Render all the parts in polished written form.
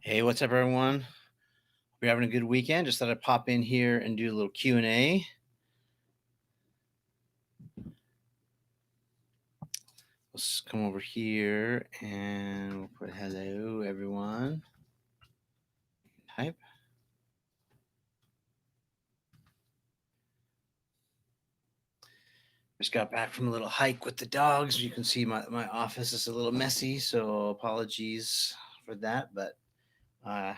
Hey, what's up, everyone? We're having a good weekend. Just thought I'd pop in here and do a little Q&A. Let's come over here and we'll put hello, everyone. Type. Just got back from a little hike with the dogs. You can see my office is a little messy, so apologies for that. But I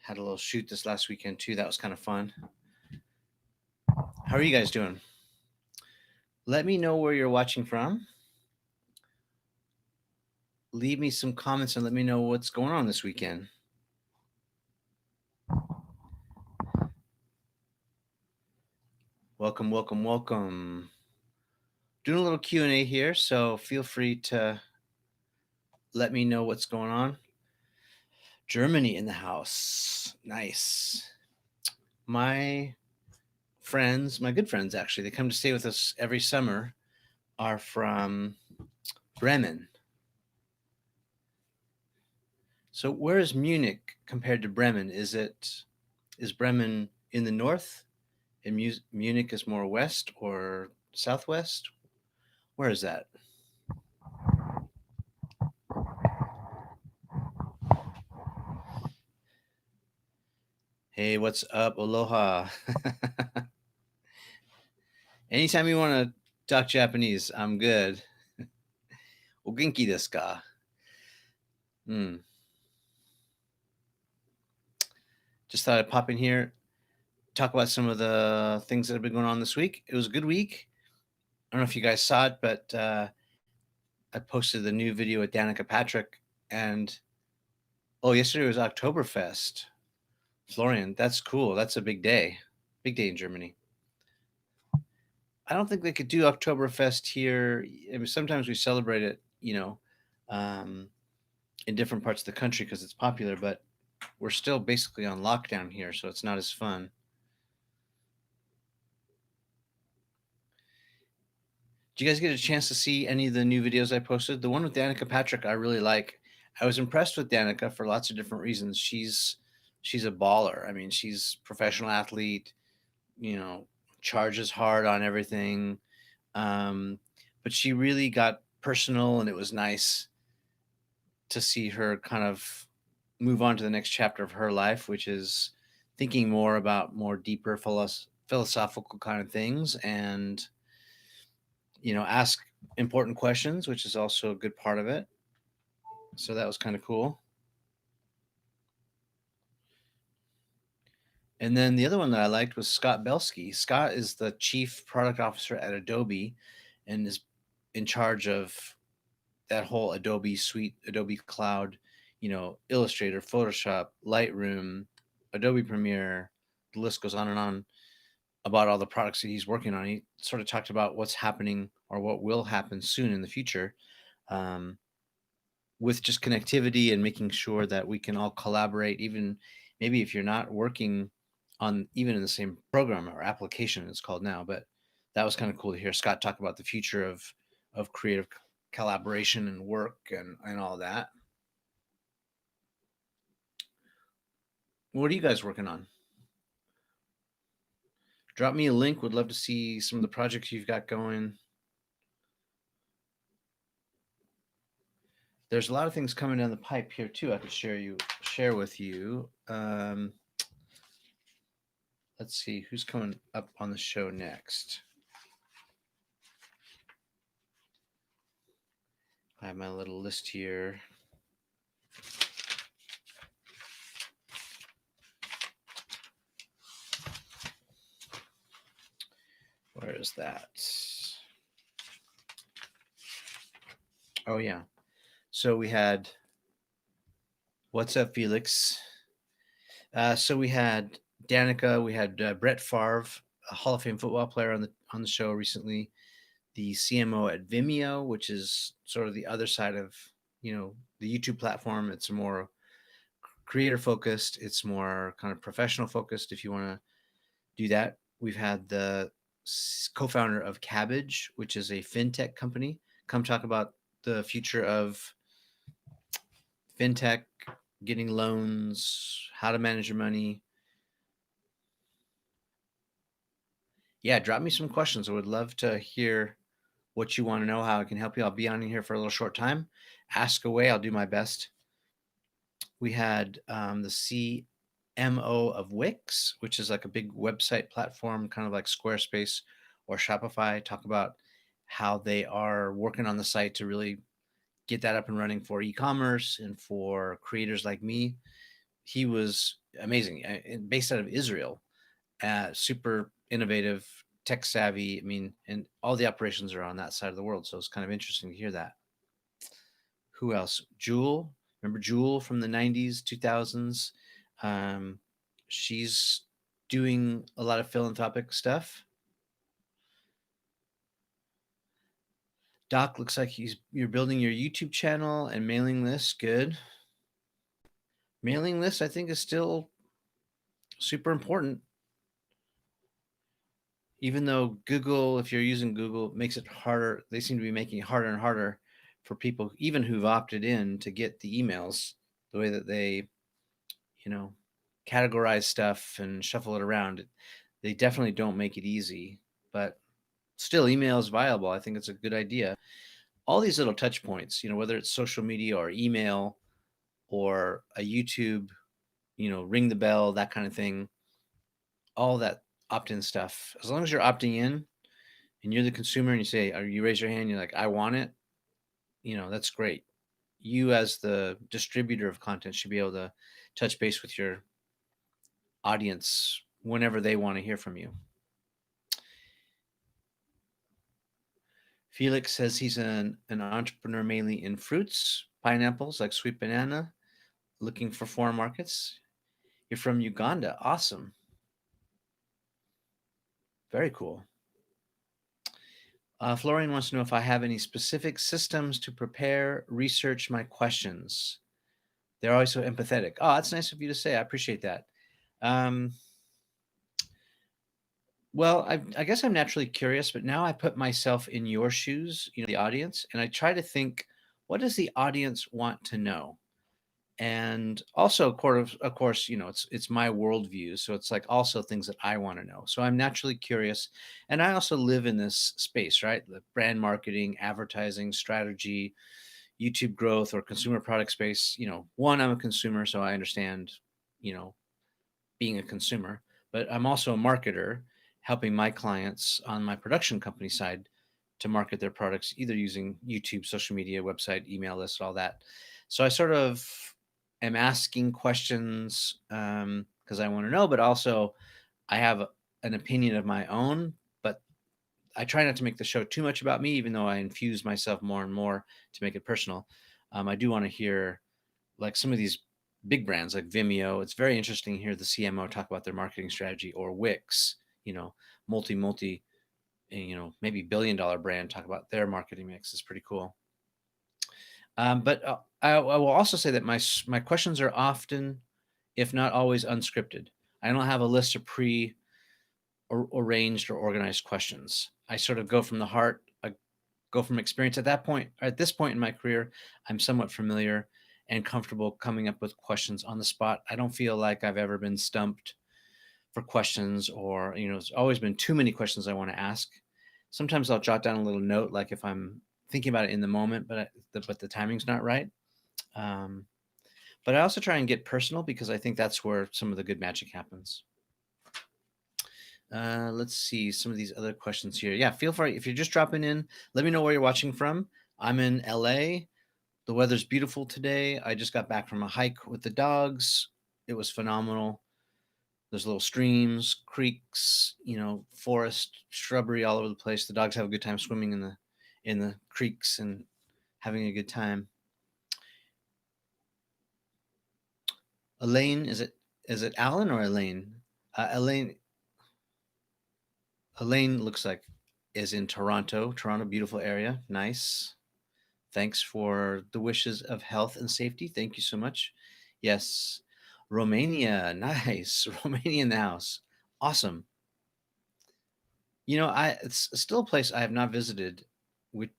had a little shoot this last weekend too. That was kind of fun. How are you guys doing? Let me know where you're watching from. Leave me some comments and let me know what's going on this weekend. Welcome, welcome, welcome. Doing a little Q&A here, so feel free to let me know what's going on. Germany in the house. Nice. My friends, my good friends actually, they come to stay with us every summer, are from Bremen. So where is Munich compared to Bremen? Is Bremen in the north and Munich is more west or southwest? Where is that? Hey, what's up? Aloha. Anytime you want to talk Japanese, I'm good. O genki desu ka? Just thought I'd pop in here, talk about some of the things that have been going on this week. It was a good week. I don't know if you guys saw it, but I posted the new video with Danica Patrick, and yesterday was Oktoberfest. Florian, that's cool. That's a big day in Germany. I don't think they could do Oktoberfest here. I mean, sometimes we celebrate it, um, in different parts of the country because it's popular, but we're still basically on lockdown here, so it's not as fun. Did you guys get a chance to see any of the new videos I posted? The one with Danica Patrick, I really like. I was impressed with Danica for lots of different reasons. She's a baller. I mean, she's a professional athlete, you know, charges hard on everything. Um, but she really got personal, and it was nice to see her kind of move on to the next chapter of her life, which is thinking more about more deeper philosophical kind of things, and ask important questions, which is also a good part of it. So that was kind of cool. And then the other one that I liked was Scott Belsky. Scott is the chief product officer at Adobe and is in charge of that whole Adobe suite, Adobe Cloud, Illustrator, Photoshop, Lightroom, Adobe Premiere. The list goes on and on about all the products that he's working on. He sort of talked about what's happening or what will happen soon in the future. With just connectivity and making sure that we can all collaborate, even maybe if you're not working on even in the same program or application it's called now. But that was kind of cool to hear Scott talk about the future of creative collaboration and work and all that. What are you guys working on? Drop me a link. Would love to see some of the projects you've got going. There's a lot of things coming down the pipe here too. I could share with you. Let's see who's coming up on the show next. I have my little list here. Where is that? Oh, yeah. So we had, what's up, Felix? So we had Danica, we had Brett Favre, a Hall of Fame football player on the show recently, the CMO at Vimeo, which is sort of the other side of, the YouTube platform. It's more creator focused. It's more kind of professional focused if you want to do that. We've had the co-founder of Kabbage, which is a fintech company, come talk about the future of fintech, getting loans, how to manage your money. Yeah, drop me some questions. I would love to hear what you want to know, how I can help you. I'll be on here for a little short time. Ask away. I'll do my best. We had the CMO of Wix, which is like a big website platform, kind of like Squarespace or Shopify, talk about how they are working on the site to really get that up and running for e-commerce and for creators like me. He was amazing, based out of Israel, super innovative, tech savvy. I mean, and all the operations are on that side of the world, so it's kind of interesting to hear that. Who else? Jewel. Remember Jewel from the 90s, 2000s? Um, she's doing a lot of philanthropic stuff. Doc looks like you're building your YouTube channel and mailing list. Good. Mailing list, I think, is still super important. Even though Google, if you're using Google, makes it harder, they seem to be making it harder and harder for people, even who've opted in, to get the emails. The way that they, you know, categorize stuff and shuffle it around, they definitely don't make it easy. But still, email is viable. I think it's a good idea. All these little touch points, whether it's social media or email or a YouTube, ring the bell, that kind of thing, all that opt-in stuff. As long as you're opting in and you're the consumer and you say, or you raise your hand, you're like, I want it, that's great. You as the distributor of content should be able to touch base with your audience whenever they want to hear from you. Felix says he's an entrepreneur mainly in fruits, pineapples, like sweet banana, looking for foreign markets. You're from Uganda. Awesome. Very cool. Florian wants to know if I have any specific systems to prepare, research my questions. They're always so empathetic. Oh, that's nice of you to say. I appreciate that. Um, well, I guess I'm naturally curious, but now I put myself in your shoes, the audience, and I try to think, what does the audience want to know? And also, of course, it's my worldview, so it's like also things that I want to know. So I'm naturally curious, and I also live in this space, right? The brand marketing, advertising, strategy, YouTube growth, or consumer product space. One, I'm a consumer, so I understand, you know, being a consumer, but I'm also a marketer, helping my clients on my production company side to market their products, either using YouTube, social media, website, email list, all that. So I sort of am asking questions because I want to know, but also I have an opinion of my own. But I try not to make the show too much about me, even though I infuse myself more and more to make it personal. I do want to hear, like, some of these big brands like Vimeo. It's very interesting to hear the CMO talk about their marketing strategy, or Wix, multi, maybe $1 billion brand talk about their marketing mix. Is pretty cool. But I will also say that my questions are often, if not always, unscripted. I don't have a list of arranged or organized questions. I sort of go from the heart. I go from experience. At this point in my career, I'm somewhat familiar and comfortable coming up with questions on the spot. I don't feel like I've ever been stumped for questions, or it's always been too many questions I want to ask. Sometimes I'll jot down a little note, like if I'm thinking about it in the moment, but the timing's not right. Um, but I also try and get personal, because I think that's where some of the good magic happens. Let's see some of these other questions here. Yeah, feel free, if you're just dropping in, let me know where you're watching from. I'm in LA. The weather's beautiful today. I just got back from a hike with the dogs. It was phenomenal. There's little streams, creeks, forest, shrubbery all over the place. The dogs have a good time swimming in the creeks and having a good time. Elaine, is it Alan or Elaine? Elaine looks like is in Toronto. Toronto, beautiful area. Nice. Thanks for the wishes of health and safety. Thank you so much. Yes. Romania. Nice. Romania in the house. Awesome. It's still a place I have not visited. With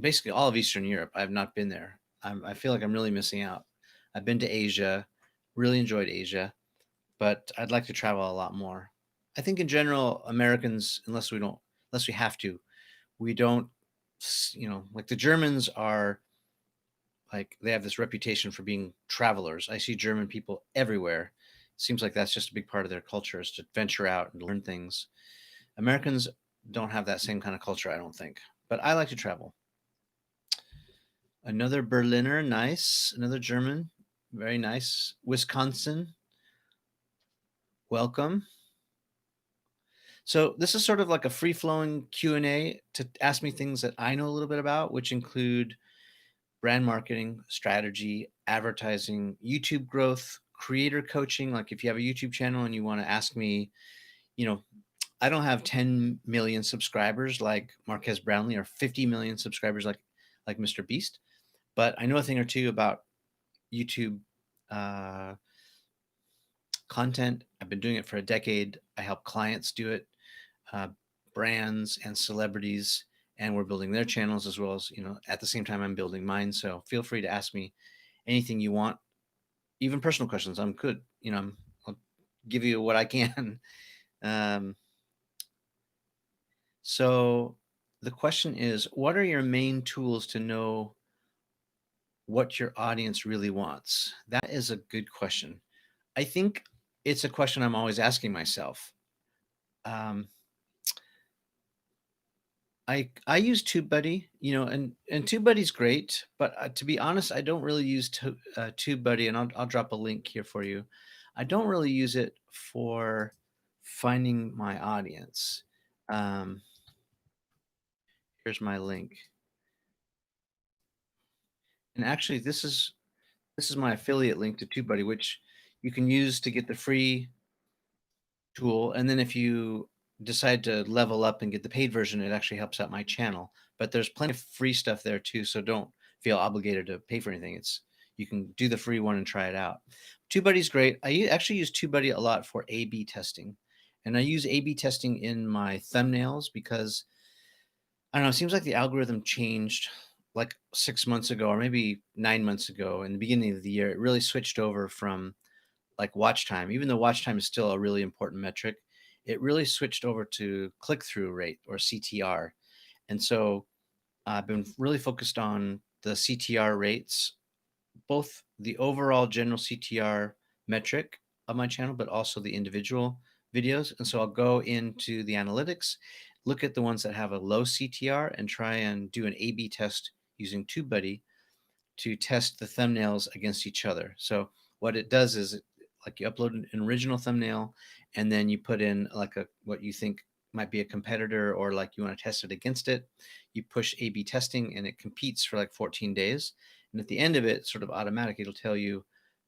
basically all of Eastern Europe, I have not been there. I feel like I'm really missing out. I've been to Asia, really enjoyed Asia, but I'd like to travel a lot more. I think in general, Americans, unless we have to, we don't, like the Germans are like, they have this reputation for being travelers. I see German people everywhere. Seems like that's just a big part of their culture is to venture out and learn things. Americans don't have that same kind of culture, I don't think. But I like to travel. Another Berliner, nice. Another German, very nice. Wisconsin, welcome. So this is sort of like a free-flowing Q&A to ask me things that I know a little bit about, which include brand marketing, strategy, advertising, YouTube growth, creator coaching. Like if you have a YouTube channel and you want to ask me, you know, I don't have 10 million subscribers like Marques Brownlee or 50 million subscribers like Mr. Beast, but I know a thing or two about YouTube uh, content. I've been doing it for a decade. I help clients do it, uh, brands and celebrities, and we're building their channels as well as, at the same time I'm building mine. So feel free to ask me anything you want, even personal questions. I'm good. I'll give you what I can. Um, so the question is, what are your main tools to know what your audience really wants? That is a good question. I think it's a question I'm always asking myself. Um, I use TubeBuddy, and TubeBuddy's great, but to be honest, I don't really use TubeBuddy, and I'll drop a link here for you. I don't really use it for finding my audience. Um, Here's my link, and actually, this is my affiliate link to TubeBuddy, which you can use to get the free tool, and then if you decide to level up and get the paid version, it actually helps out my channel. But there's plenty of free stuff there too, so don't feel obligated to pay for anything. You can do the free one and try it out. TubeBuddy's great. Actually use TubeBuddy a lot for A/B testing, and I use A/B testing in my thumbnails because I don't know. It seems like the algorithm changed like 6 months ago, or maybe 9 months ago. In the beginning of the year, it really switched over from like watch time, even though watch time is still a really important metric, it really switched over to click through rate or CTR. And so I've been really focused on the CTR rates, both the overall general CTR metric of my channel, but also the individual videos. And so I'll go into the analytics, look at the ones that have a low CTR, and try and do an A B test using TubeBuddy to test the thumbnails against each other. So what it does is like you upload an original thumbnail and then you put in like what you think might be a competitor or like you want to test it against it. You push A/B testing and it competes for like 14 days. And at the end of it, sort of automatic, it'll tell you,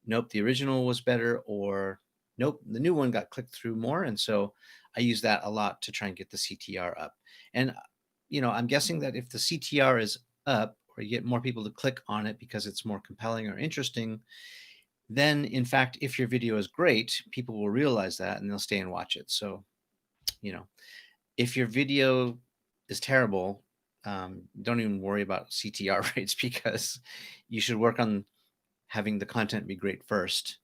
nope, the original was better, or nope, the new one got clicked through more. And so I use that a lot to try and get the CTR up. And I'm guessing that if the CTR is up, or you get more people to click on it because it's more compelling or interesting, then in fact, if your video is great, people will realize that and they'll stay and watch it. So, you know, if your video is terrible, don't even worry about CTR rates because you should work on having the content be great first,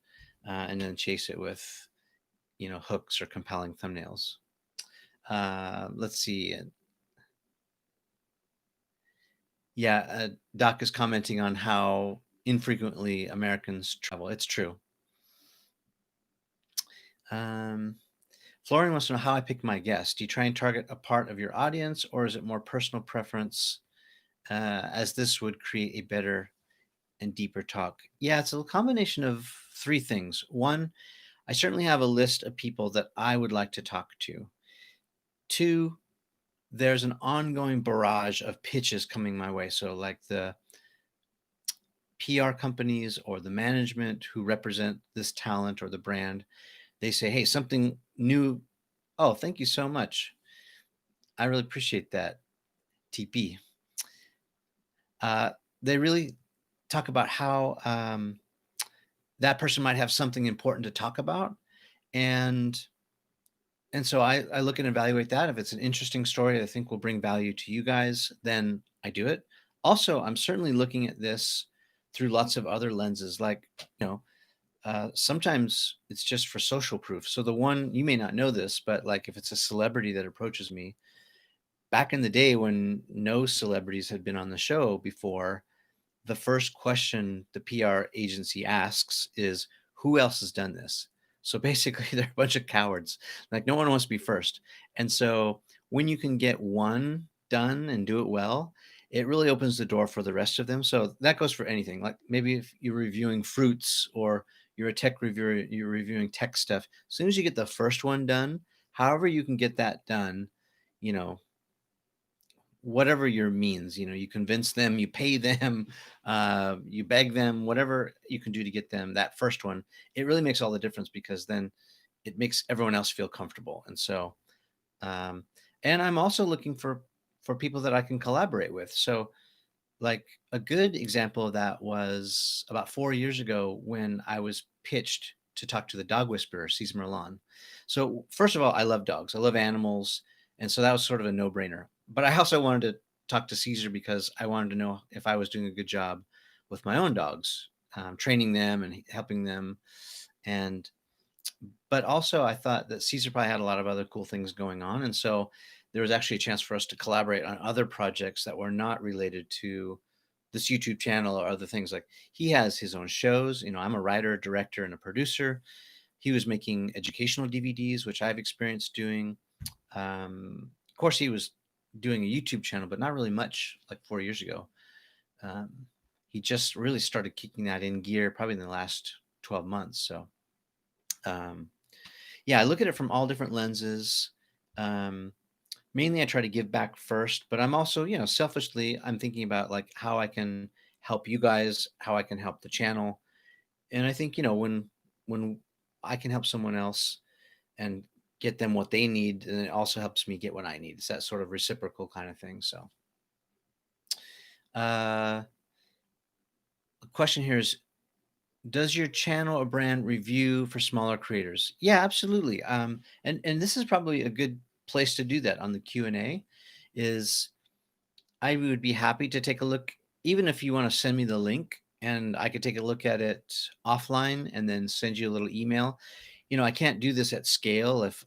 and then chase it with, hooks or compelling thumbnails. Let's see. Yeah, Doc is commenting on how infrequently Americans travel. It's true. Um, Florian wants to know how I pick my guests. Do you try and target a part of your audience, or is it more personal preference, as this would create a better and deeper talk? Yeah, it's a combination of three things. One, I certainly have a list of people that I would like to talk to. Two, there's an ongoing barrage of pitches coming my way. So, like the PR companies or the management who represent this talent or the brand, they say, hey, something new. Oh, thank you so much. I really appreciate that, TP. They really talk about how that person might have something important to talk about. And so I look and evaluate that. If it's an interesting story that I think will bring value to you guys, then I do it. Also, I'm certainly looking at this through lots of other lenses. Like, you know, sometimes it's just for social proof. So the one, you may not know this, but like if it's a celebrity that approaches me, back in the day when no celebrities had been on the show before, the first question the PR agency asks is, "Who else has done this?" So basically, they're a bunch of cowards. Like no one wants to be first. And so when you can get one done and do it well, it really opens the door for the rest of them. So that goes for anything. Like maybe if you're reviewing fruits or you're a tech reviewer, you're reviewing tech stuff. As soon as you get the first one done, however you can get that done, you know, whatever your means, you convince them, you pay them, you beg them, whatever you can do to get them that first one, it really makes all the difference because then it makes everyone else feel comfortable. And so, um, and I'm also looking for people that I can collaborate with. So, like a good example of that was about 4 years ago when I was pitched to talk to the dog whisperer, Cesar Milan. So, first of all, I love dogs, I love animals. And so that was sort of a no brainer. But I also wanted to talk to Caesar because I wanted to know if I was doing a good job with my own dogs, training them and helping them. And but also I thought that Caesar probably had a lot of other cool things going on. And so there was actually a chance for us to collaborate on other projects that were not related to this YouTube channel or other things. Like he has his own shows. I'm a writer, director, and a producer. He was making educational DVDs, which I've experienced doing. Of course, he was doing a YouTube channel, but not really much like 4 years ago. Um, he just really started kicking that in gear probably in the last 12 months. So, um, yeah, I look at it from all different lenses. Um, Mainly, I try to give back first, but I'm also, selfishly, I'm thinking about like how I can help you guys, how I can help the channel. And I think, when I can help someone else and get them what they need, and it also helps me get what I need. It's that sort of reciprocal kind of thing. So, the question here is, does your channel or brand review for smaller creators? Yeah, absolutely. And this is probably a good place to do that on the Q&A. Is I would be happy to take a look, even if you want to send me the link and I could take a look at it offline and then send you a little email. I can't do this at scale if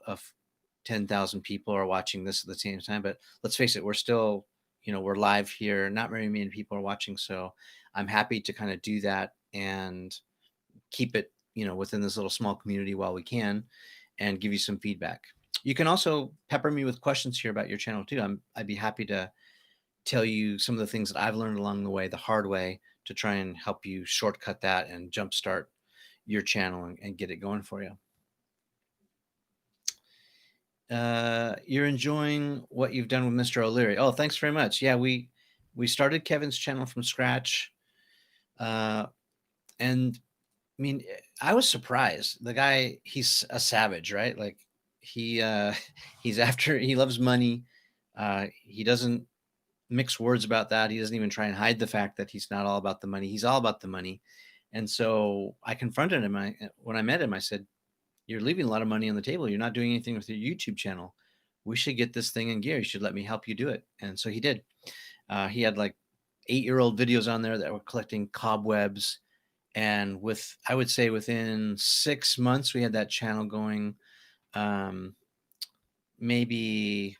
10,000 people are watching this at the same time, but let's face it, we're still, we're live here. Not very many people are watching. So I'm happy to kind of do that and keep it, within this little small community while we can and give you some feedback. You can also pepper me with questions here about your channel too. I'd be happy to tell you some of the things that I've learned along the way, the hard way, to try and help you shortcut that and jumpstart your channel and get it going for you. You're enjoying what you've done with Mr. O'Leary. Oh, thanks very much. Yeah, we started Kevin's channel from scratch, uh, and I mean, I was surprised. The guy, he's a savage, right? Like he he loves money. He doesn't mix words about that. He doesn't even try and hide the fact that he's not all about the money. He's all about the money. And so I confronted him. When I met him, I said, "You're leaving a lot of money on the table. You're not doing anything with your YouTube channel. We should get this thing in gear. You should let me help you do it." And so he did. He had like 8-year-old videos on there that were collecting cobwebs. And I would say within 6 months, we had that channel going, maybe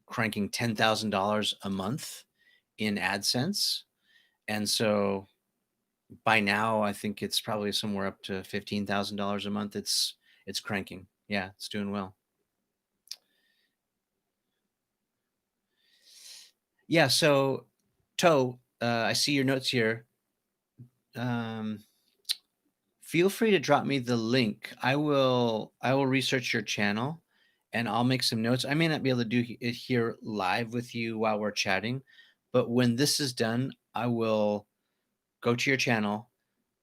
cranking $10,000 a month in AdSense. And so by now, I think it's probably somewhere up to $15,000 a month. It's cranking. Yeah, it's doing well. Yeah. So, Toe, I see your notes here. Um, Feel free to drop me the link. I will research your channel, and I'll make some notes. I may not be able to do it here live with you while we're chatting, but when this is done, I will go to your channel.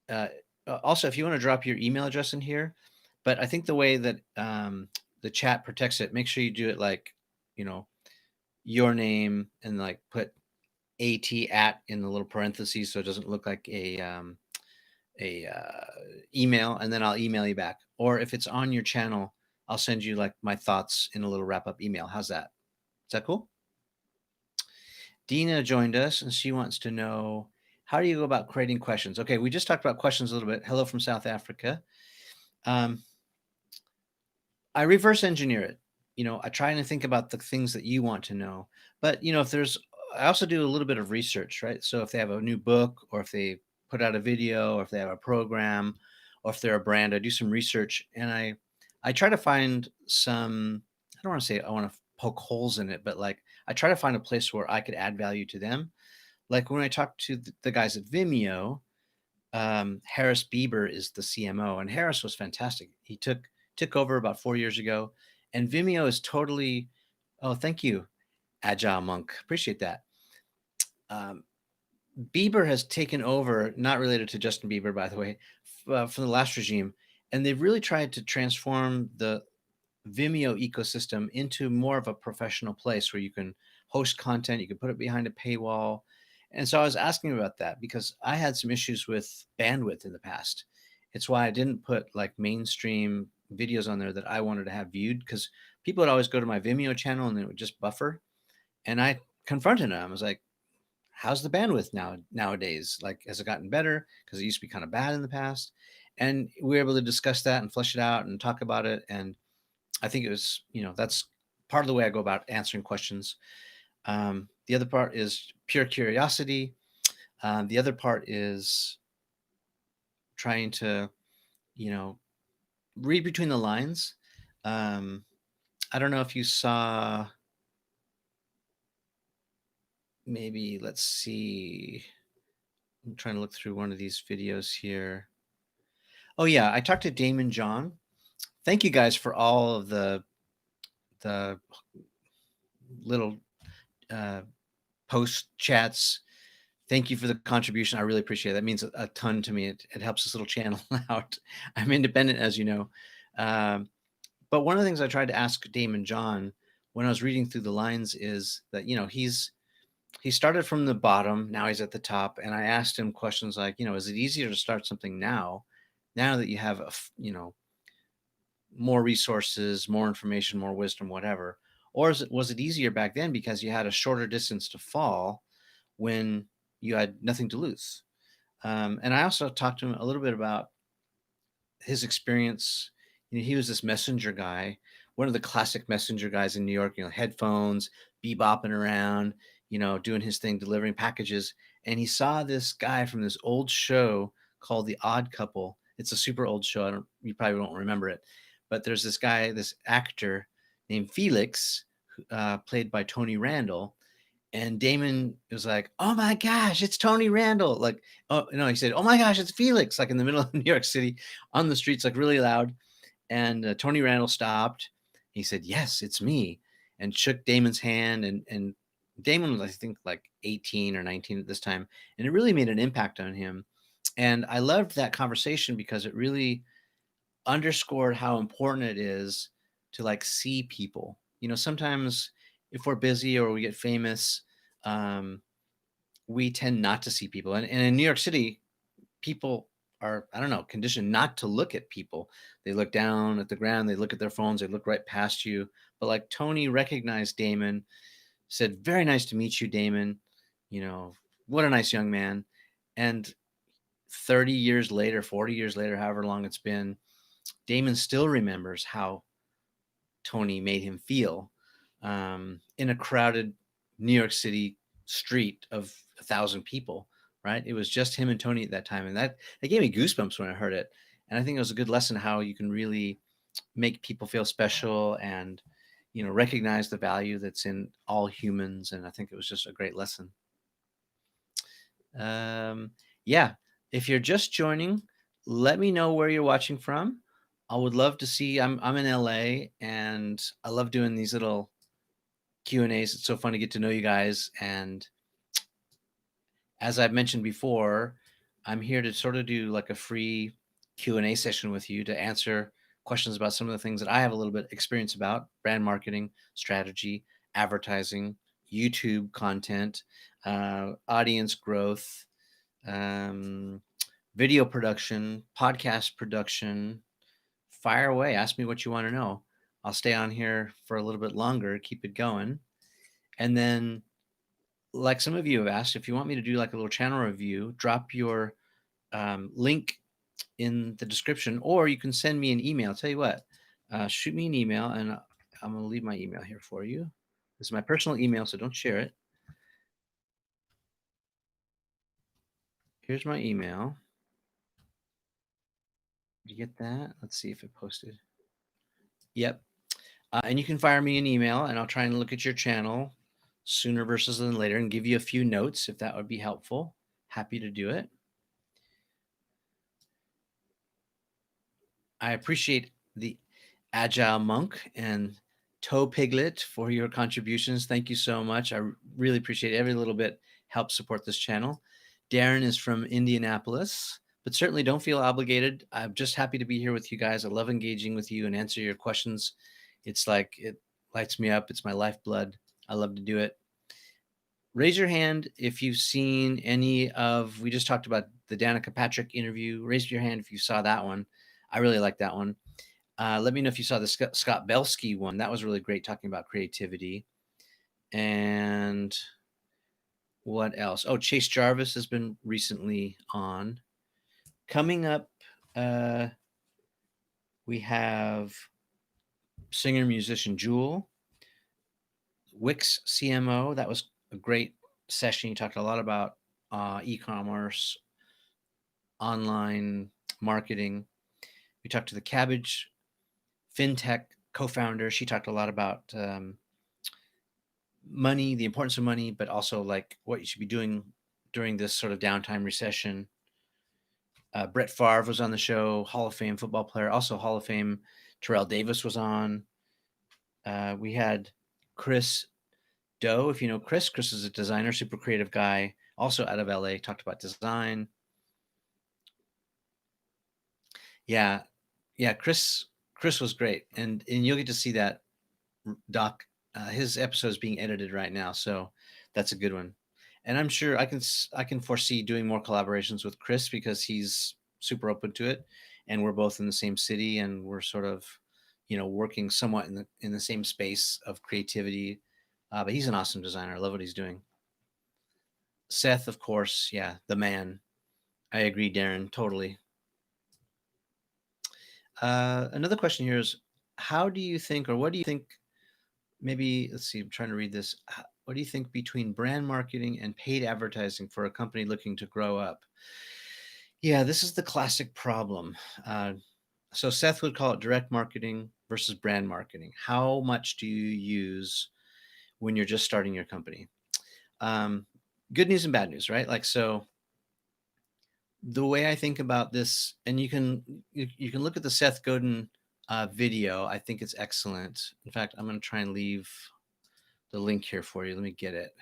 Uh, Also, if you want to drop your email address in here, but I think the way that the chat protects it, make sure you do it like, you know, your name and like put at in the little parentheses so it doesn't look like a email, and then I'll email you back. Or if it's on your channel, I'll send you like my thoughts in a little wrap up email. How's that? Is that cool? Dina joined us and she wants to know, how do you go about creating questions? Okay, we just talked about questions a little bit. Hello from South Africa. Um, I reverse engineer it. I try to think about the things that you want to know. But if there's, I also do a little bit of research, right? So if they have a new book, or if they put out a video, or if they have a program, or if they're a brand, I do some research, and I try to find some. I don't want to say I want to poke holes in it, but like I try to find a place where I could add value to them. Like when I talk to the guys at Vimeo, Harris Bieber is the CMO, and Harris was fantastic. He took over about 4 years ago, and Vimeo is totally. Oh, thank you, Agile Monk. Appreciate that. Um, Bieber has taken over, not related to Justin Bieber, by the way, from the last regime, and they've really tried to transform the Vimeo ecosystem into more of a professional place where you can host content, you can put it behind a paywall. And so I was asking about that because I had some issues with bandwidth in the past. It's why I didn't put like mainstream videos on there that I wanted to have viewed, because people would always go to my Vimeo channel and it would just buffer. And I confronted them. I was like, how's the bandwidth nowadays? Like, has it gotten better? Because it used to be kind of bad in the past. And we were able to discuss that and flesh it out and talk about it. And I think it was, that's part of the way I go about answering questions. The other part is pure curiosity. The other part is trying to, you know, read between the lines. Um, I don't know if you saw, maybe, let's see. I'm trying to look through one of these videos here. Oh yeah, I talked to Damon John. Thank you guys for all of the little uh, post chats. Thank you for the contribution. I really appreciate it. That means a ton to me. It helps this little channel out. I'm independent, as you know. Um, but one of the things I tried to ask Damon John when I was reading through the lines is that, he started from the bottom, now he's at the top. And I asked him questions like, is it easier to start something now that you have, more resources, more information, more wisdom, whatever? Or was it easier back then because you had a shorter distance to fall when you had nothing to lose? And I also talked to him a little bit about his experience. He was this messenger guy, one of the classic messenger guys in New York, headphones, bebopping around, doing his thing, delivering packages. And he saw this guy from this old show called The Odd Couple. It's a super old show. You probably won't remember it, but there's this guy, this actor named Felix, played by Tony Randall. And Damon was like, "Oh my gosh, it's Tony Randall!" Like, oh no, he said, "Oh my gosh, it's Felix!" Like in the middle of New York City, on the streets, like really loud. And Tony Randall stopped. He said, "Yes, it's me," and shook Damon's hand. And Damon was, I think, like 18 or 19 at this time, and it really made an impact on him. And I loved that conversation because it really underscored how important it is to like see people. Sometimes if we're busy or we get famous, um, we tend not to see people. And in New York City, people are, I don't know, conditioned not to look at people. They look down at the ground, they look at their phones, they look right past you. But like Tony recognized Damon, said, "Very nice to meet you, Damon. You know, what a nice young man." And 30 years later, 40 years later, however long it's been, Damon still remembers how Tony made him feel, in a crowded New York City street of 1,000 people. Right? It was just him and Tony at that time, and that gave me goosebumps when I heard it. And I think it was a good lesson how you can really make people feel special and recognize the value that's in all humans. And I think it was just a great lesson. Um, yeah, if you're just joining, let me know where you're watching from. I would love to see. I'm in LA, and I love doing these little Q&As. It's so fun to get to know you guys. And as I've mentioned before, I'm here to sort of do like a free Q&A session with you to answer questions about some of the things that I have a little bit experience about: brand marketing, strategy, advertising, YouTube content, audience growth, um, video production, podcast production. Fire away. Ask me what you want to know. I'll stay on here for a little bit longer, keep it going. And then like some of you have asked, if you want me to do like a little channel review, drop your link in the description, or you can send me an email. I'll tell you what, shoot me an email, and I'm going to leave my email here for you. This is my personal email, so don't share it. Here's my email. Did you get that? Let's see if it posted. Yep. And you can fire me an email, and I'll try and look at your channel sooner versus than later and give you a few notes if that would be helpful. Happy to do it. I appreciate the Agile Monk and Toe Piglet for your contributions. Thank you so much. I really appreciate every little bit helps support this channel. Darren is from Indianapolis, but certainly don't feel obligated. I'm just happy to be here with you guys. I love engaging with you and answer your questions. It's like it lights me up. It's my lifeblood. I love to do it. Raise your hand if you've seen any of, we just talked about the Danica Patrick interview. Raise your hand if you saw that one. I really like that one. Let me know if you saw the Scott Belsky one. That was really great, talking about creativity. And what else? Oh, Chase Jarvis has been recently on. Coming up, we have singer musician Jewel, Wix CMO. That was a great session. You talked a lot about e-commerce, online marketing. We talked to the Cabbage FinTech co-founder. She talked a lot about money, the importance of money, but also like what you should be doing during this sort of downtime recession. Brett Favre was on the show, Hall of Fame football player, also Hall of Fame. Terrell Davis was on. We had Chris Do. If you know Chris is a designer, super creative guy, also out of LA, talked about design. Yeah. Chris was great. And you'll get to see that doc. His episode is being edited right now, so that's a good one. And I'm sure I can foresee doing more collaborations with Chris because he's super open to it, and we're both in the same city, and we're sort of, working somewhat in the same space of creativity. But he's an awesome designer. I love what he's doing. Seth, of course, yeah, the man. I agree, Darren, totally. Another question here is, how do you think, or what do you think? Maybe let's see. I'm trying to read this. What do you think between brand marketing and paid advertising for a company looking to grow up? Yeah, this is the classic problem. So Seth would call it direct marketing versus brand marketing. How much do you use when you're just starting your company? Good news and bad news, right? Like, so the way I think about this, and you can look at the Seth Godin video. I think it's excellent. In fact, I'm going to try and leave the link here for you. Let me get it.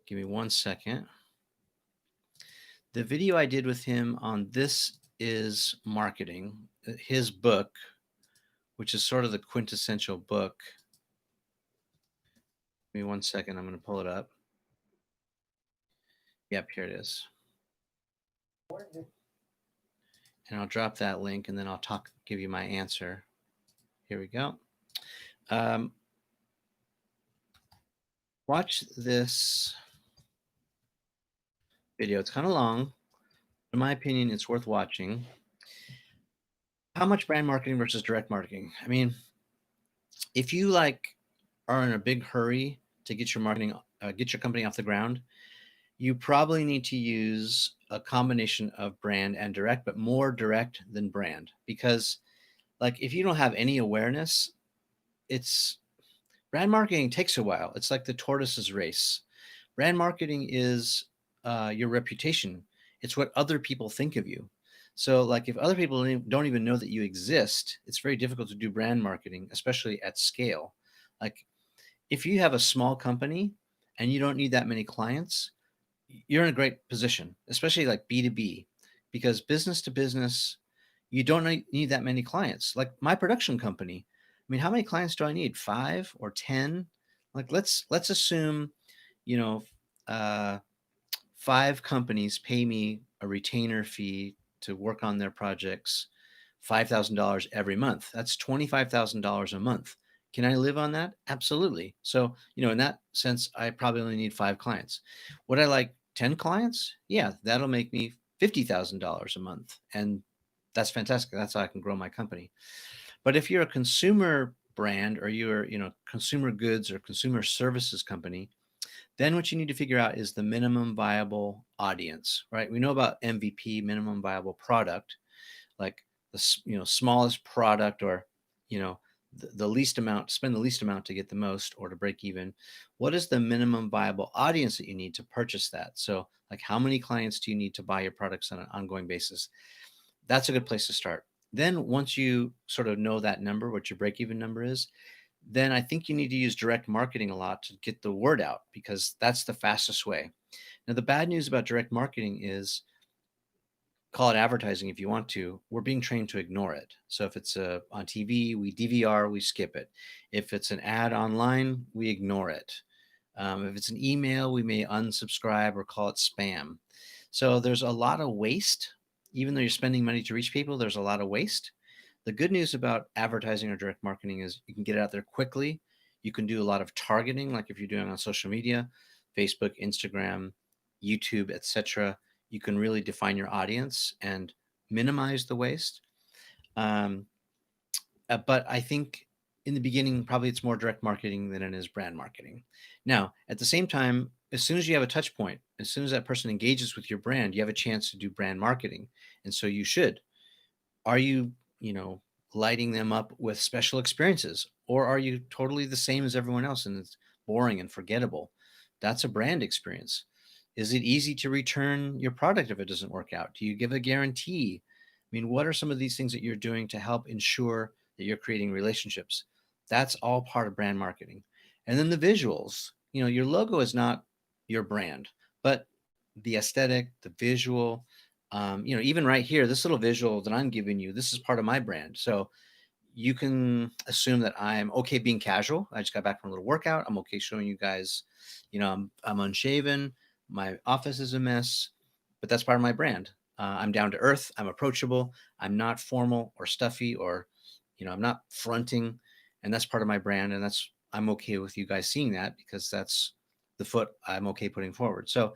Give me 1 second. The video I did with him on This Is Marketing, his book, which is sort of the quintessential book. Give me 1 second. I'm going to pull it up. Yep, here it is. And I'll drop that link, and then I'll give you my answer. Here we go. Watch this video. It's kind of long. In my opinion, it's worth watching. How much brand marketing versus direct marketing? I mean, if you are in a big hurry to get your company off the ground, you probably need to use a combination of brand and direct, but more direct than brand, because if you don't have any awareness, brand marketing takes a while. It's like the tortoise's race. Brand marketing is your reputation. It's what other people think of you. So if other people don't even know that you exist, it's very difficult to do brand marketing, especially at scale. If you have a small company and you don't need that many clients, you're in a great position, especially B2B, because business to business, you don't need that many clients. Like my production company, I mean, how many clients do I need? 5 or 10? Let's assume, 5 companies pay me a retainer fee to work on their projects, $5,000 every month. That's $25,000 a month. Can I live on that? Absolutely. So, in that sense, I probably only need 5 clients. Would I like 10 clients? Yeah, that'll make me $50,000 a month. And that's fantastic. That's how I can grow my company. But if you're a consumer brand or you're, consumer goods or consumer services company, then what you need to figure out is the minimum viable audience, right? We know about MVP, minimum viable product, like the smallest product, or the least amount, spend the least amount to get the most or to break even. What is the minimum viable audience that you need to purchase that? So like, how many clients do you need to buy your products on an ongoing basis? That's a good place to start. Then once you sort of know that number, what your break even number is, then I think you need to use direct marketing a lot to get the word out, because that's the fastest way. Now, the bad news about direct marketing is, call it advertising if you want to, we're being trained to ignore it. So if it's on TV, we DVR, we skip it. If it's an ad online, we ignore it. If it's an email, we may unsubscribe or call it spam. So there's a lot of waste. Even though you're spending money to reach people, there's a lot of waste. The good news about advertising or direct marketing is you can get it out there quickly. You can do a lot of targeting, like if you're doing on social media, Facebook, Instagram, YouTube, etc. You can really define your audience and minimize the waste. Um, but I think in the beginning, probably it's more direct marketing than it is brand marketing. Now, at the same time, as soon as you have a touch point, as soon as that person engages with your brand, you have a chance to do brand marketing. And so you should. Are you, lighting them up with special experiences? Or are you totally the same as everyone else and it's boring and forgettable? That's a brand experience. Is it easy to return your product if it doesn't work out? Do you give a guarantee? I mean, what are some of these things that you're doing to help ensure that you're creating relationships? That's all part of brand marketing. And then the visuals, your logo is not your brand, but the aesthetic, the visual, even right here, this little visual that I'm giving you, this is part of my brand. So you can assume that I'm okay being casual. I just got back from a little workout. I'm okay showing you guys, I'm unshaven. My office is a mess, but that's part of my brand. I'm down to earth. I'm approachable. I'm not formal or stuffy, or, I'm not fronting, and that's part of my brand. And I'm okay with you guys seeing that, because that's the foot I'm okay putting forward. So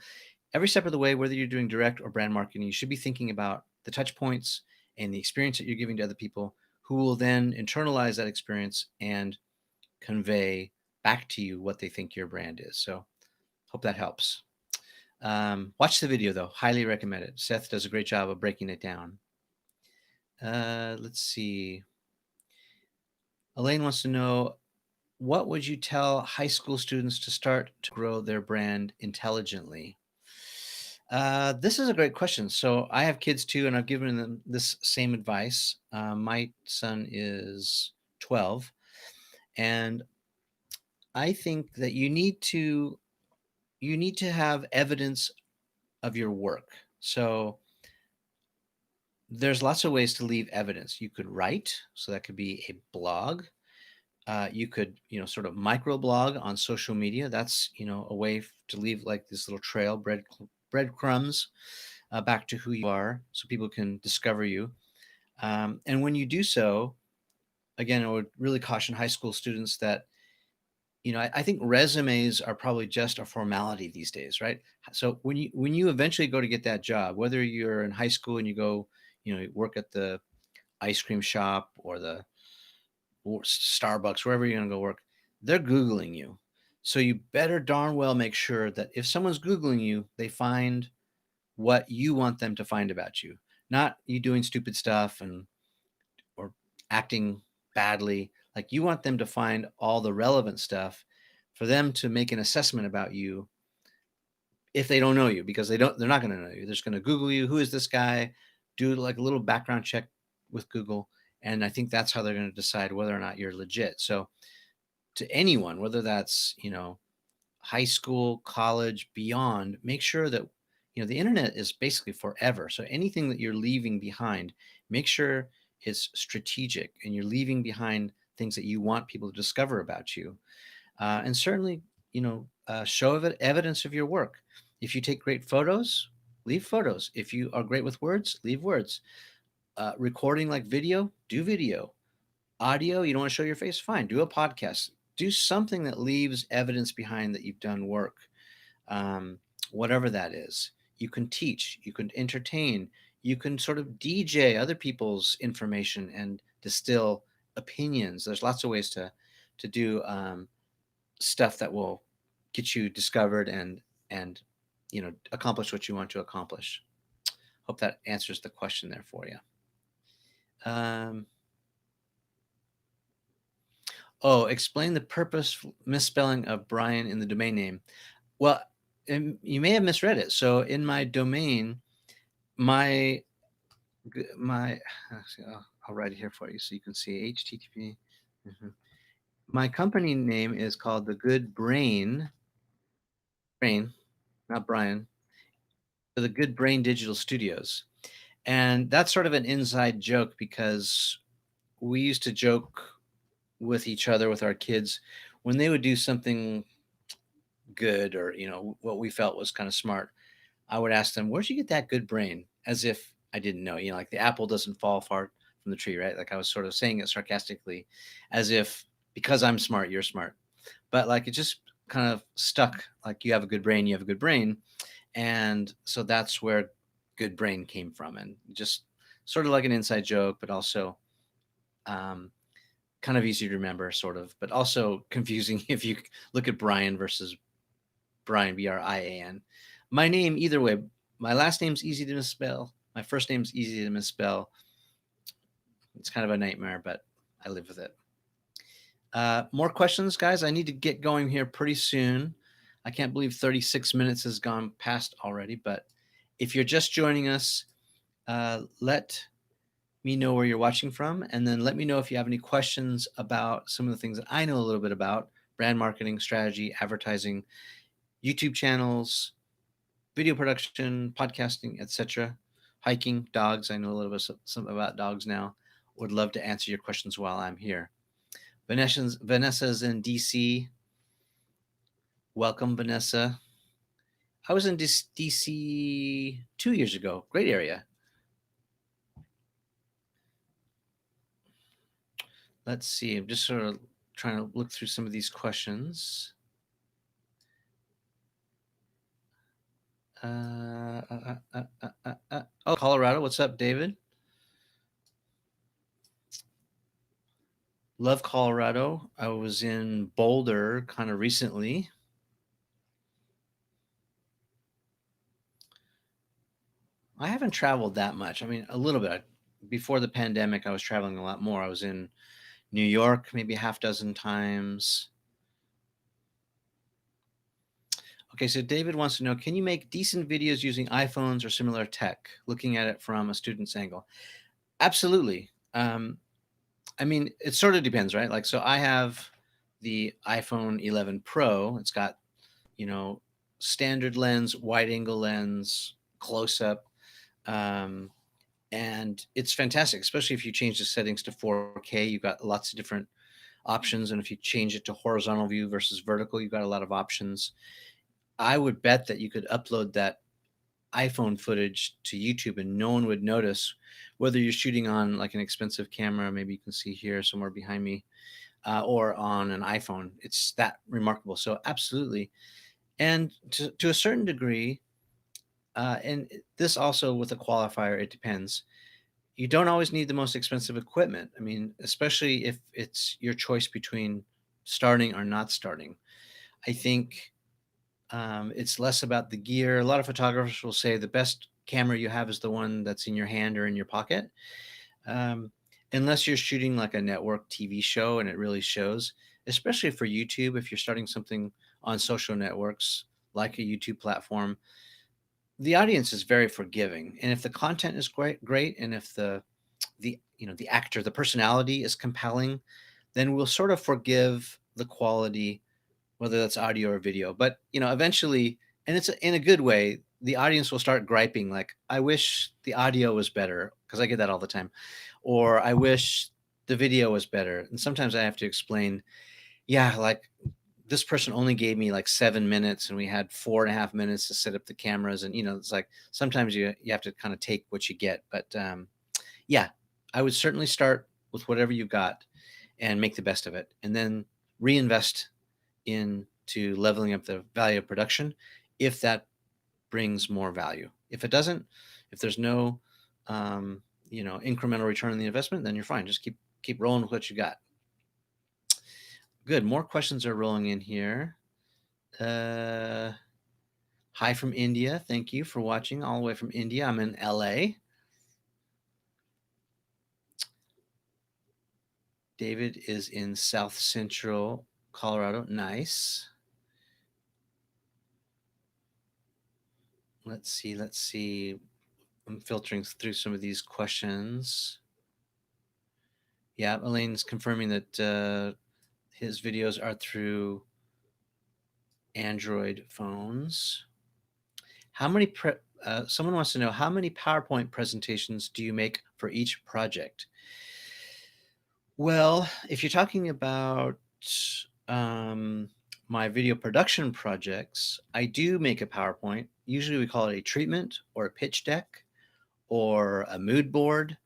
every step of the way, whether you're doing direct or brand marketing, you should be thinking about the touch points and the experience that you're giving to other people, who will then internalize that experience and convey back to you what they think your brand is. So hope that helps. Watch the video though, highly recommend it. Seth does a great job of breaking it down. Let's see. Elaine wants to know, what would you tell high school students to start to grow their brand intelligently? This is a great question. So I have kids too, and I've given them this same advice. My son is 12, and I think that you need to have evidence of your work. So there's lots of ways to leave evidence. You could write, so that could be a blog. You could, sort of microblog on social media. That's, a way to leave like this little trail, breadcrumbs back to who you are, so people can discover you. And when you do so, again, I would really caution high school students that, I think resumes are probably just a formality these days, right? So when you eventually go to get that job, whether you're in high school and you go, work at the ice cream shop or the or Starbucks, wherever you're going to go work, they're Googling you. So you better darn well make sure that if someone's Googling you, they find what you want them to find about you, not you doing stupid stuff or acting badly. Like, you want them to find all the relevant stuff for them to make an assessment about you if they don't know you, because they're not going to know you. They're just going to Google you. Who is this guy? Do like a little background check with Google. And I think that's how they're going to decide whether or not you're legit. So to anyone, whether that's, high school, college, beyond, make sure that, the internet is basically forever. So anything that you're leaving behind, make sure it's strategic and you're leaving behind things that you want people to discover about you. And certainly, show evidence of your work. If you take great photos, leave photos. If you are great with words, leave words. Recording like video, do video. Audio, you don't want to show your face? Fine, do a podcast. Do something that leaves evidence behind that you've done work, um, whatever that is. You can teach, you can entertain, you can sort of DJ other people's information and distill opinions. There's lots of ways to do stuff that will get you discovered and accomplish what you want to accomplish. Hope that answers the question there for you. Um, oh, explain the purpose misspelling of Brian in the domain name. Well, you may have misread it. So in my domain, my my actually, I'll write it here for you so you can see HTTP. Mhm. My company name is called the Good Brain, not Brian, the Good Brain Digital Studios. And that's sort of an inside joke because we used to joke with each other, with our kids, when they would do something good or, what we felt was kind of smart. I would ask them, "Where'd you get that good brain?" As if I didn't know, like the apple doesn't fall far from the tree, right? Like I was sort of saying it sarcastically, as if because I'm smart, you're smart. But like it just kind of stuck. Like you have a good brain, you have a good brain, and so that's where good brain came from, and just sort of like an inside joke, but also um, kind of easy to remember, sort of, but also confusing if you look at Brian versus Brian, Brian. My name, either way, my last name's easy to misspell. My first name's easy to misspell. It's kind of a nightmare, but I live with it. More questions, guys? I need to get going here pretty soon. I can't believe 36 minutes has gone past already, but if you're just joining us, let me know where you're watching from, and then let me know if you have any questions about some of the things that I know a little bit about: brand marketing, strategy, advertising, YouTube channels, video production, podcasting, etc. Hiking, dogs. I know a little bit some about dogs now. Would love to answer your questions while I'm here. Vanessa's in DC. Welcome, Vanessa. I was in DC 2 years ago. Great area. Let's see. I'm just sort of trying to look through some of these questions. Oh, Colorado. What's up, David? Love Colorado. I was in Boulder kind of recently. I haven't traveled that much. I mean, a little bit. Before the pandemic, I was traveling a lot more. I was in New York maybe a half dozen times. Okay, so David wants to know, can you make decent videos using iPhones or similar tech, looking at it from a student's angle? Absolutely. I mean, it sort of depends, right? Like, so I have the iPhone 11 Pro. It's got, you know, standard lens, wide angle lens, close up. Um, and it's fantastic, especially if you change the settings to 4K. You've got lots of different options. And if you change it to horizontal view versus vertical, you've got a lot of options. I would bet that you could upload that iPhone footage to YouTube and no one would notice, whether you're shooting on like an expensive camera, maybe you can see here somewhere behind me, or on an iPhone. It's that remarkable. So, absolutely. And to a certain degree, and this also with a qualifier, it depends. You don't always need the most expensive equipment. I mean, especially if it's your choice between starting or not starting. I think it's less about the gear. A lot of photographers will say the best camera you have is the one that's in your hand or in your pocket. Um, Unless you're shooting like a network TV show and it really shows, especially for YouTube, if you're starting something on social networks like a YouTube platform, the audience is very forgiving. And if the content is great, and if the actor, the personality is compelling, then we'll sort of forgive the quality, whether that's audio or video. But eventually, and it's in a good way, the audience will start griping, like, "I wish the audio was better," because I get that all the time, or "I wish the video was better." And sometimes I have to explain, yeah, like this person only gave me like 7 minutes, and we had 4.5 minutes to set up the cameras, and it's like sometimes you have to kind of take what you get. But yeah, I would certainly start with whatever you got. and make the best of it, and then reinvest into leveling up the value of production if that brings more value. If it doesn't, if there's no incremental return on the investment, then you're fine. Just keep rolling with what you got. Good. More questions are rolling in here. Hi from India. Thank you for watching all the way from India. I'm in LA. David is in South Central Colorado. Nice. Let's see. I'm filtering through some of these questions. Yeah, Elaine's confirming that his videos are through Android phones. Someone wants to know, how many PowerPoint presentations do you make for each project? Well, if you're talking about my video production projects, I do make a PowerPoint. Usually we call it a treatment or a pitch deck or a mood board.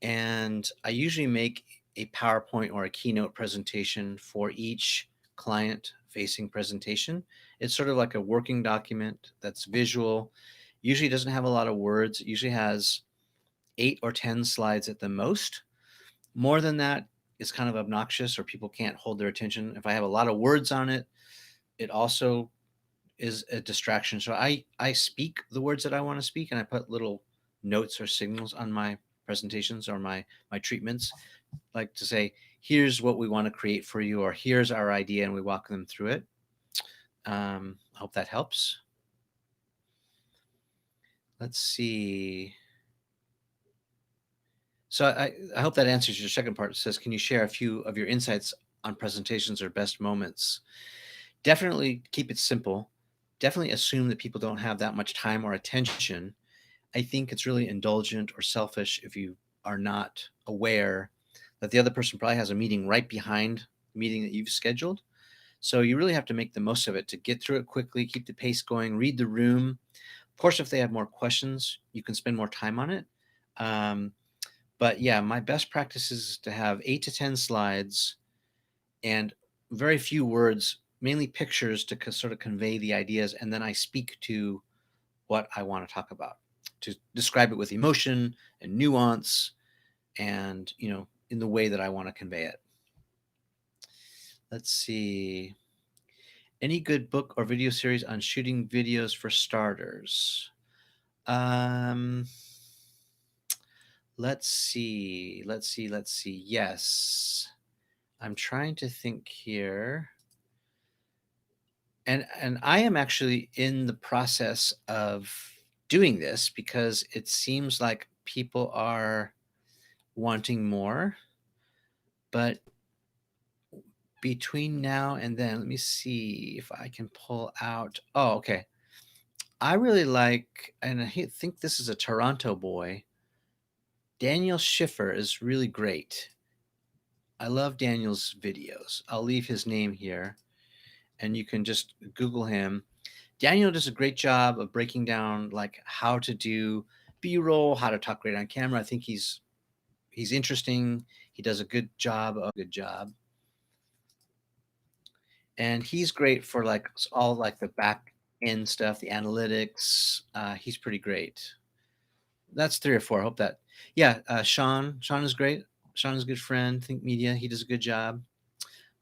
And I usually make a PowerPoint or a keynote presentation for each client facing presentation. It's sort of like a working document that's visual. Usually doesn't have a lot of words. It usually has 8 or 10 slides at the most. More than that is kind of obnoxious or people can't hold their attention. If I have a lot of words on it, it also is a distraction. So I speak the words that I want to speak, and I put little notes or signals on my presentations or my treatments, like to say, here's what we want to create for you, or here's our idea, and we walk them through it. I hope that helps. Let's see. So I hope that answers your second part. It says, can you share a few of your insights on presentations or best moments? Definitely keep it simple. Definitely assume that people don't have that much time or attention. I think it's really indulgent or selfish if you are not aware that the other person probably has a meeting right behind the meeting that you've scheduled. So you really have to make the most of it to get through it quickly, keep the pace going, read the room. Of course, if they have more questions, you can spend more time on it. But yeah, my best practice is to have 8 to 10 slides and very few words, mainly pictures to sort of convey the ideas. And then I speak to what I want to talk about, to describe it with emotion and nuance and, in the way that I want to convey it. Let's see. Any good book or video series on shooting videos for starters? Let's see. Yes. I'm trying to think here. And I am actually in the process of doing this because it seems like people are wanting more. But between now and then, let me see if I can pull out. Oh, okay. I really like, and I think this is a Toronto boy. Daniel Schiffer is really great. I love Daniel's videos. I'll leave his name here and you can just Google him. Daniel does a great job of breaking down like how to do B-roll, how to talk great on camera. I think he's interesting. He does a good job. And he's great for like all like the back end stuff, the analytics. He's pretty great. That's 3 or 4. I hope that. Yeah, Sean is great. Sean is a good friend. Think Media. He does a good job.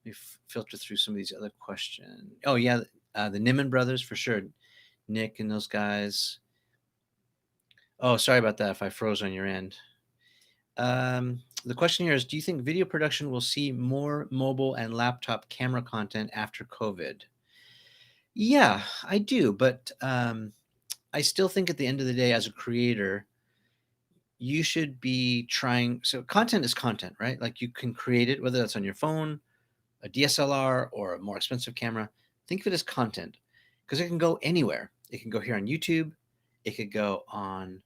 Let me filter through some of these other questions. Oh yeah, the Niman brothers for sure. Nick and those guys. Oh, sorry about that if I froze on your end. The question here is, do you think video production will see more mobile and laptop camera content after COVID? Yeah, I do. But I still think at the end of the day, as a creator, you should be trying. So content is content, right? Like you can create it, whether that's on your phone, a DSLR, or a more expensive camera. Think of it as content because it can go anywhere. It can go here on YouTube. It could go on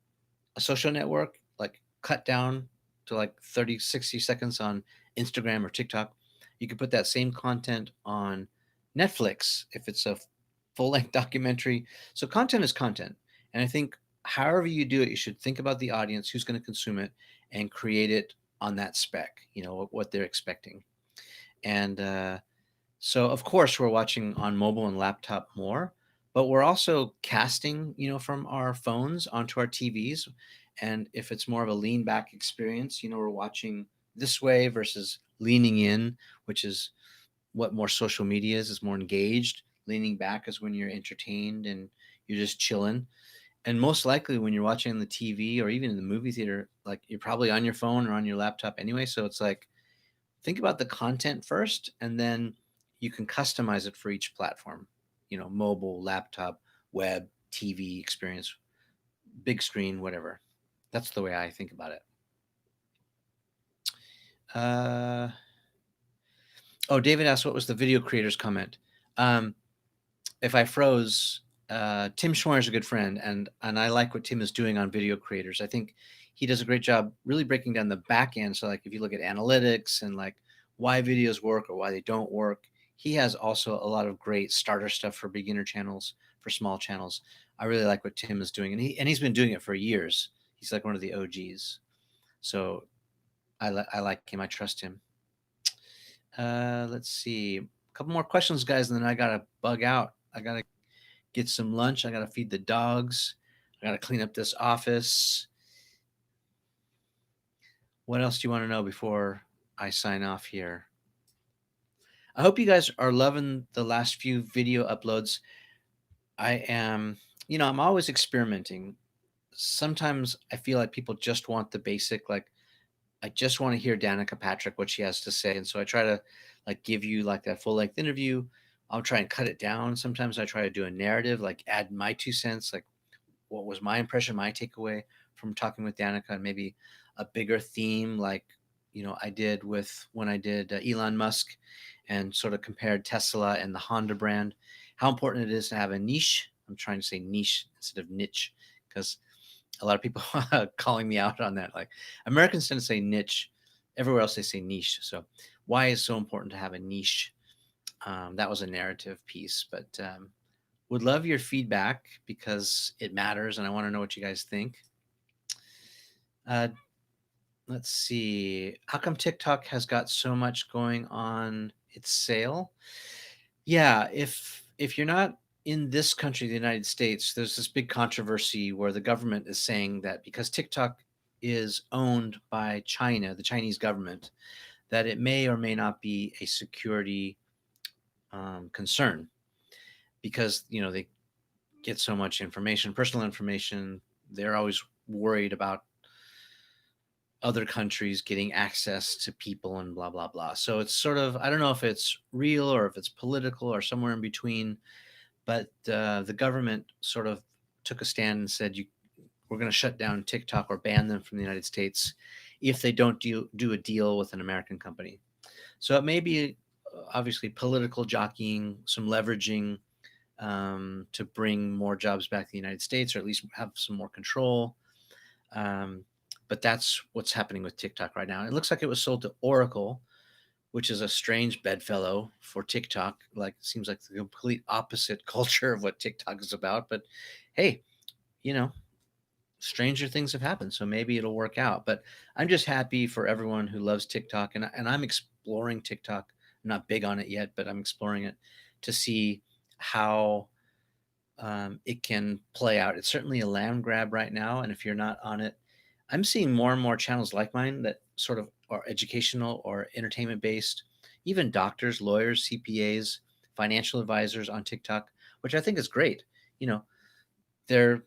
a social network, like cut down to like 30, 60 seconds on Instagram or TikTok. You could put that same content on Netflix if it's a full length documentary. So content is content. And I think however you do it, you should think about the audience, who's going to consume it, and create it on that spec, what they're expecting. And so, of course, we're watching on mobile and laptop more, but we're also casting, from our phones onto our TVs. And if it's more of a lean back experience, we're watching this way versus leaning in, which is what more social media is more engaged. Leaning back is when you're entertained and you're just chilling. And most likely when you're watching on the TV or even in the movie theater, like you're probably on your phone or on your laptop anyway. So it's like, think about the content first, and then you can customize it for each platform, mobile, laptop, web, TV experience, big screen, whatever. That's the way I think about it. Uh, oh, David asked, what was the video creator's comment? Um, if I froze, Tim Schmoyer is a good friend, and I like what Tim is doing on video creators. I think he does a great job really breaking down the back end. So, like, if you look at analytics and like why videos work or why they don't work, he has also a lot of great starter stuff for beginner channels, for small channels. I really like what Tim is doing, and he's been doing it for years. He's like one of the OGs. So I like him. I trust him. Let's see, a couple more questions, guys, and then I gotta bug out. I gotta get some lunch. I got to feed the dogs. I got to clean up this office. What else do you want to know before I sign off here? I hope you guys are loving the last few video uploads. I am, I'm always experimenting. Sometimes I feel like people just want the basic, like, I just want to hear Danica Patrick, what she has to say. And so I try to like give you like that full length interview. I'll try and cut it down. Sometimes I try to do a narrative, like add my 2 cents, like what was my impression, my takeaway from talking with Danica, and maybe a bigger theme like I did with when I did Elon Musk and sort of compared Tesla and the Honda brand, how important it is to have a niche. I'm trying to say niche instead of niche because a lot of people calling me out on that. Like Americans tend to say niche, everywhere else they say niche. So why is it so important to have a niche? That was a narrative piece, but would love your feedback because it matters and I want to know what you guys think. Uh, let's see. How come TikTok has got so much going on its sale? Yeah, if you're not in this country, the United States, there's this big controversy where the government is saying that because TikTok is owned by China, the Chinese government, that it may or may not be a security concern because they get so much information, personal information. They're always worried about other countries getting access to people and blah blah blah. So it's sort of, I don't know if it's real or if it's political or somewhere in between. But the government sort of took a stand and said, we're going to shut down TikTok or ban them from the United States if they don't do a deal with an American company. So it may be obviously political jockeying, some leveraging to bring more jobs back to the United States, or at least have some more control. Um, but that's what's happening with TikTok right now. It looks like it was sold to Oracle, which is a strange bedfellow for TikTok. Like, it seems like the complete opposite culture of what TikTok is about. But hey, you know, stranger things have happened, so maybe it'll work out. But I'm just happy for everyone who loves TikTok, and I'm exploring TikTok. I'm not big on it yet, but I'm exploring it to see how it can play out. It's certainly a land grab right now, and if you're not on it, I'm seeing more and more channels like mine that sort of are educational or entertainment based, even doctors, lawyers, CPAs, financial advisors on TikTok, which I think is great. You know, they're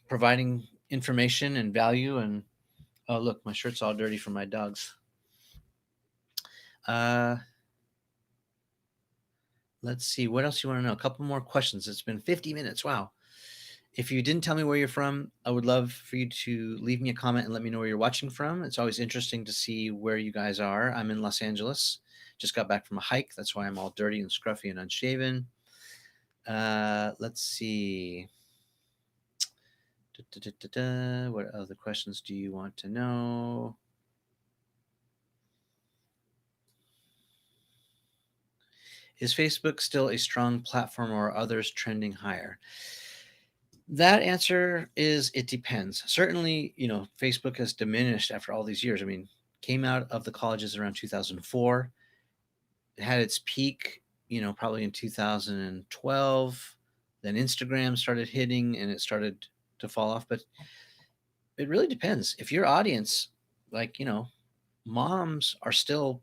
providing information and value. And oh, look, my shirt's all dirty from my dogs. Uh, let's see. What else you want to know? A couple more questions. It's been 50 minutes. Wow. If you didn't tell me where you're from, I would love for you to leave me a comment and let me know where you're watching from. It's always interesting to see where you guys are. I'm in Los Angeles. Just got back from a hike. That's why I'm all dirty and scruffy and unshaven. Let's see. What other questions do you want to know? Is Facebook still a strong platform or are others trending higher? That answer is it depends. Certainly, Facebook has diminished after all these years. I mean, came out of the colleges around 2004. It had its peak, probably in 2012. Then Instagram started hitting and it started to fall off. But it really depends. If your audience, like, moms are still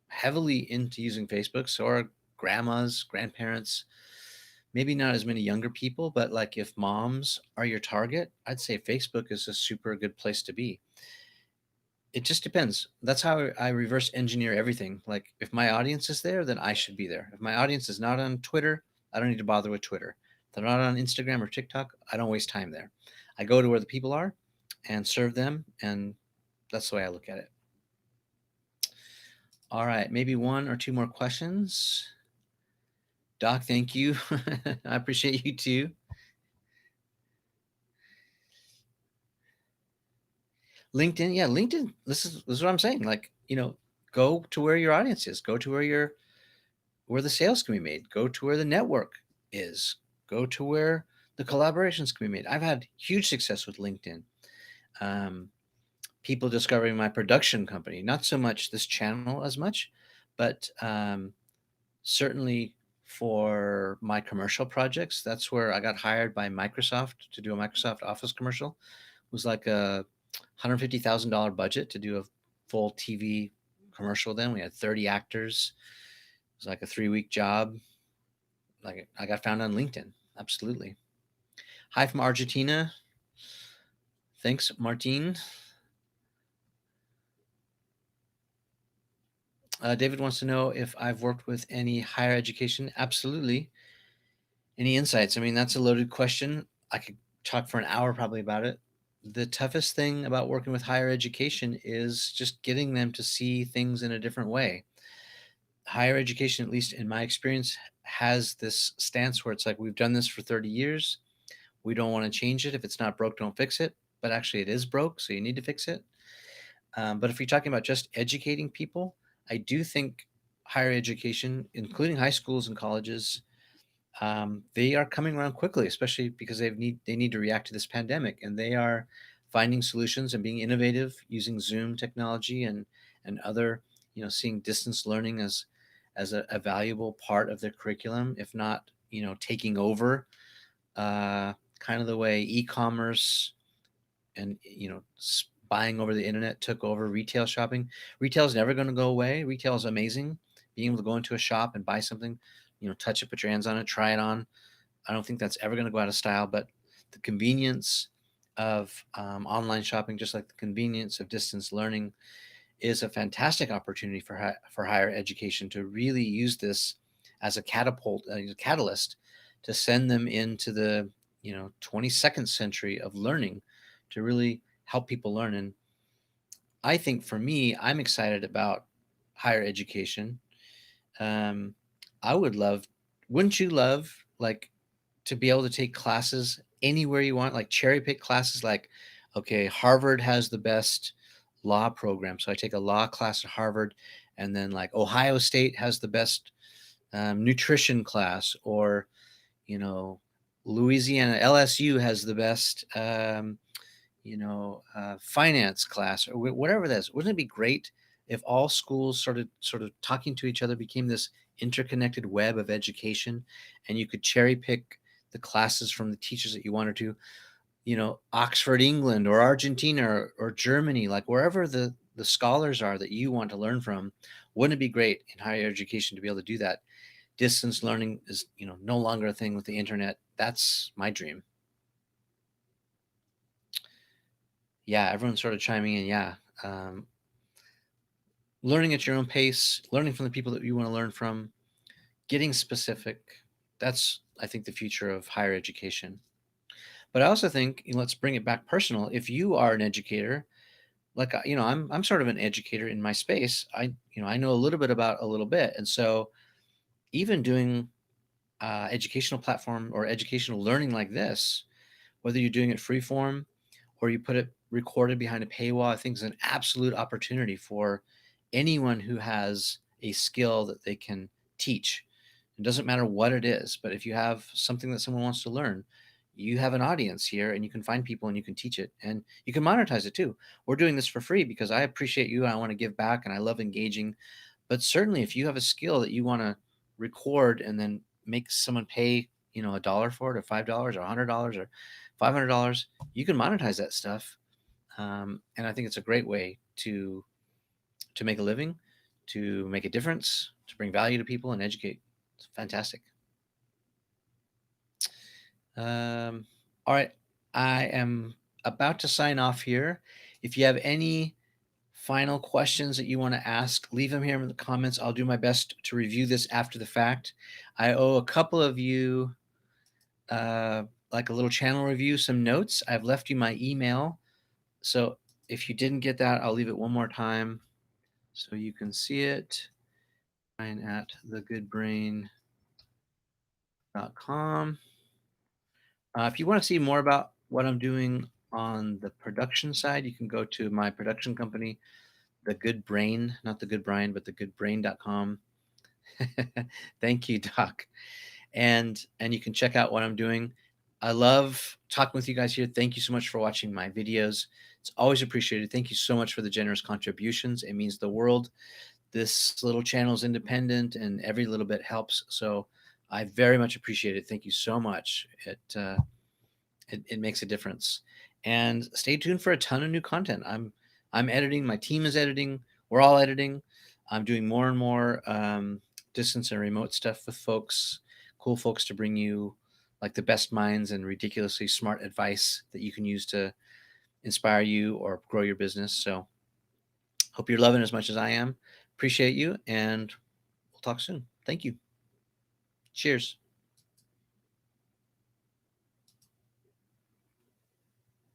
heavily into using Facebook, so are grandmas, grandparents, maybe not as many younger people, but like if moms are your target, I'd say Facebook is a super good place to be. It just depends. That's how I reverse engineer everything. Like if my audience is there, then I should be there. If my audience is not on Twitter, I don't need to bother with Twitter. If they're not on Instagram or TikTok, I don't waste time there. I go to where the people are and serve them, and that's the way I look at it. All right, maybe one or two more questions. Doc, thank you. I appreciate you too. LinkedIn, yeah, LinkedIn. This is what I'm saying. Like, go to where your audience is. Go to where the sales can be made. Go to where the network is. Go to where the collaborations can be made. I've had huge success with LinkedIn. Um, People discovering my production company, not so much this channel as much, but certainly for my commercial projects. That's where I got hired by Microsoft to do a Microsoft Office commercial. It was like a $150,000 budget to do a full TV commercial. Then we had 30 actors. It was like a 3-week job. Like I got found on LinkedIn. Absolutely. Hi from Argentina. Thanks, Martine. David wants to know if I've worked with any higher education. Absolutely. Any insights? I mean, that's a loaded question. I could talk for an hour probably about it. The toughest thing about working with higher education is just getting them to see things in a different way. Higher education, at least in my experience, has this stance where it's like, we've done this for 30 years. We don't want to change it. If it's not broke, don't fix it. But actually, it is broke, so you need to fix it. But if you're talking about just educating people, I do think higher education, including high schools and colleges, they are coming around quickly, especially because they need to react to this pandemic, and they are finding solutions and being innovative using Zoom technology and other, seeing distance learning as a valuable part of their curriculum, if not, taking over, kind of the way e-commerce and buying over the internet took over retail shopping. Retail is never going to go away. Retail is amazing. Being able to go into a shop and buy something, touch it, put your hands on it, try it on. I don't think that's ever going to go out of style. But the convenience of online shopping, just like the convenience of distance learning, is a fantastic opportunity for higher education to really use this as a catapult, a catalyst to send them into the 22nd century of learning, to really help people learn. And I think for me, I'm excited about higher education. Um, I would love, wouldn't you love, like, to be able to take classes anywhere you want, like cherry pick classes? Like, okay, Harvard has the best law program, so I take a law class at Harvard, and then like Ohio State has the best nutrition class, or Louisiana LSU has the best finance class, or whatever that is. Wouldn't it be great if all schools started sort of talking to each other, became this interconnected web of education, and you could cherry pick the classes from the teachers that you wanted to, Oxford, England, or Argentina, or Germany, like wherever the scholars are that you want to learn from. Wouldn't it be great in higher education to be able to do that? Distance learning is, no longer a thing with the internet. That's my dream. Yeah, everyone's sort of chiming in. Yeah. Um, Learning at your own pace, learning from the people that you want to learn from, getting specific. That's, I think, the future of higher education. But I also think, let's bring it back personal. If you are an educator, like, I'm sort of an educator in my space. I know a little bit about a little bit, and so even doing educational platform or educational learning like this, whether you're doing it free form or you put it recorded behind a paywall, I think is an absolute opportunity for anyone who has a skill that they can teach. It doesn't matter what it is, but if you have something that someone wants to learn, you have an audience here and you can find people and you can teach it and you can monetize it too. We're doing this for free because I appreciate you and I want to give back and I love engaging. But certainly if you have a skill that you want to record and then make someone pay, a dollar for it or $5 or $100 or $500, you can monetize that stuff. And I think it's a great way to make a living, to make a difference, to bring value to people and educate. It's fantastic. All right. I am about to sign off here. If you have any final questions that you want to ask, leave them here in the comments. I'll do my best to review this after the fact. I owe a couple of you like a little channel review, some notes. I've left you my email. So if you didn't get that, I'll leave it one more time so you can see it. At thegoodbrain.com. If you want to see more about what I'm doing on the production side, you can go to my production company, The Good Brain, not The Good Brian, but thegoodbrain.com. Thank you, Doc. And you can check out what I'm doing. I love talking with you guys here. Thank you so much for watching my videos. It's always appreciated. Thank you so much for the generous contributions. It means the world. This little channel is independent and every little bit helps. So I very much appreciate it. Thank you so much. It makes a difference. And stay tuned for a ton of new content. I'm editing. My team is editing. We're all editing. I'm doing more and more distance and remote stuff with folks, cool folks to bring you like the best minds and ridiculously smart advice that you can use to inspire you or grow your business. So hope you're loving it as much as I am. Appreciate you, and we'll talk soon. Thank you. Cheers.